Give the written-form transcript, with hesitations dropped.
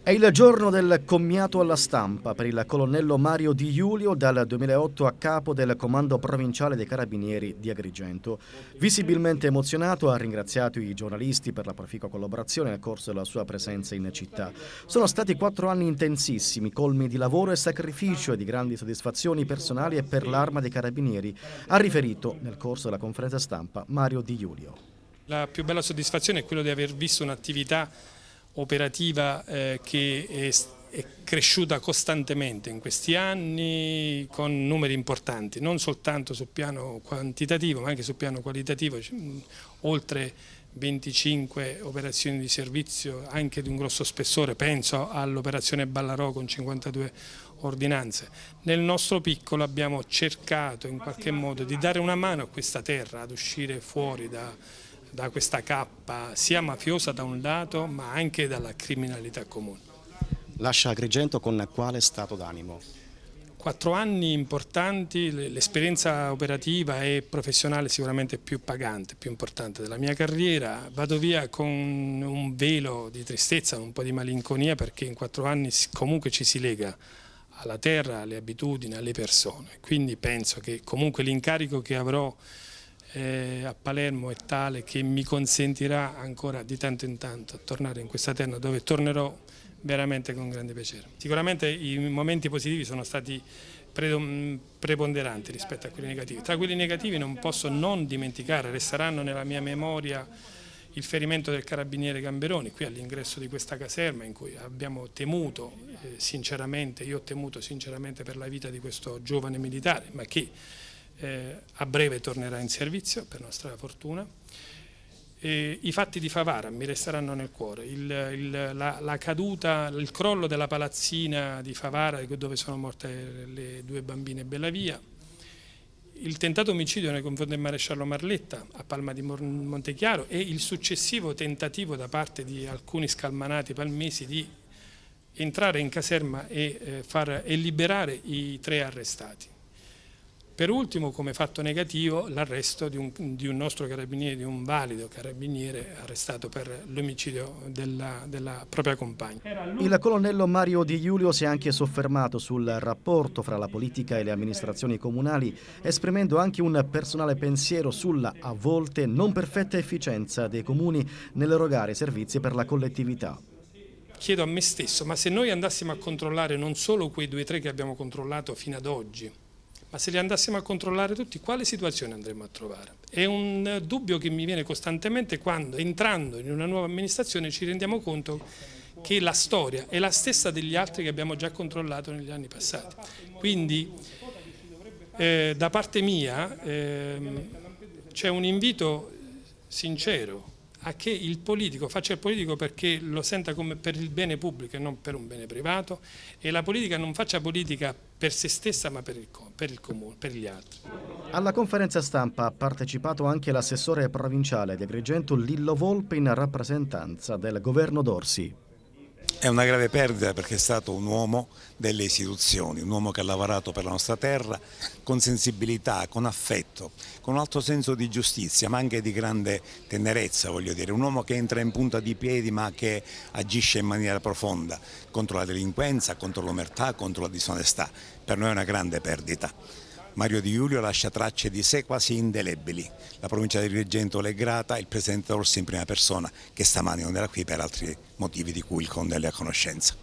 È il giorno del commiato alla stampa per il colonnello Mario Di Iulio, dal 2008 a capo del Comando Provinciale dei Carabinieri di Agrigento. Visibilmente emozionato, ha ringraziato i giornalisti per la proficua collaborazione nel corso della sua presenza in città. Sono stati 4 anni intensissimi, colmi di lavoro e sacrificio e di grandi soddisfazioni personali e per l'Arma dei Carabinieri, ha riferito nel corso della conferenza stampa Mario Di Iulio. La più bella soddisfazione è quella di aver visto un'attività operativa che è cresciuta costantemente in questi anni con numeri importanti, non soltanto sul piano quantitativo ma anche sul piano qualitativo, oltre 25 operazioni di servizio anche di un grosso spessore, penso all'operazione Ballarò con 52 ordinanze. Nel nostro piccolo abbiamo cercato in qualche modo di dare una mano a questa terra ad uscire fuori da questa cappa sia mafiosa da un lato ma anche dalla criminalità comune. Lascia Agrigento con quale stato d'animo? 4 anni importanti, l'esperienza operativa e professionale sicuramente più pagante, più importante della mia carriera. Vado via con un velo di tristezza, un po' di malinconia, perché in 4 anni comunque ci si lega alla terra, alle abitudini, alle persone. Quindi penso che comunque l'incarico che avrò a Palermo è tale che mi consentirà ancora di tanto in tanto tornare in questa terra, dove tornerò veramente con grande piacere. Sicuramente i momenti positivi sono stati preponderanti rispetto a quelli negativi. Tra quelli negativi non posso non dimenticare, resteranno nella mia memoria il ferimento del carabiniere Gamberoni qui all'ingresso di questa caserma, in cui abbiamo temuto sinceramente, io ho temuto sinceramente per la vita di questo giovane militare, ma che a breve tornerà in servizio per nostra fortuna. I fatti di Favara mi resteranno nel cuore, la caduta, il crollo della palazzina di Favara dove sono morte le 2 bambine Bellavia, il tentato omicidio nei confronti del maresciallo Marletta a Palma di Montechiaro e il successivo tentativo da parte di alcuni scalmanati palmesi di entrare in caserma e liberare i 3 arrestati. Per ultimo, come fatto negativo, l'arresto di un nostro carabiniere, di un valido carabiniere arrestato per l'omicidio della propria compagna. Il colonnello Mario Di Iulio si è anche soffermato sul rapporto fra la politica e le amministrazioni comunali, esprimendo anche un personale pensiero sulla, a volte, non perfetta efficienza dei comuni nell'erogare servizi per la collettività. Chiedo a me stesso, ma se noi andassimo a controllare non solo quei 2 o 3 che abbiamo controllato fino ad oggi, ma se li andassimo a controllare tutti, quale situazione andremo a trovare? È un dubbio che mi viene costantemente quando, entrando in una nuova amministrazione, ci rendiamo conto che la storia è la stessa degli altri che abbiamo già controllato negli anni passati. Quindi, da parte mia, c'è un invito sincero a che il politico faccia il politico perché lo senta come per il bene pubblico e non per un bene privato, e la politica non faccia politica per se stessa ma per il comune, per gli altri. Alla conferenza stampa ha partecipato anche l'assessore provinciale di Agrigento Lillo Volpe in rappresentanza del governo Dorsi. È una grave perdita perché è stato un uomo delle istituzioni, un uomo che ha lavorato per la nostra terra con sensibilità, con affetto, con un alto senso di giustizia, ma anche di grande tenerezza, voglio dire, un uomo che entra in punta di piedi ma che agisce in maniera profonda contro la delinquenza, contro l'omertà, contro la disonestà. Per noi è una grande perdita. Mario Di Iulio lascia tracce di sé quasi indelebili. La provincia di Agrigento le è grata, il presidente Orsi in prima persona, che stamani non era qui per altri motivi di cui il Conte è a conoscenza.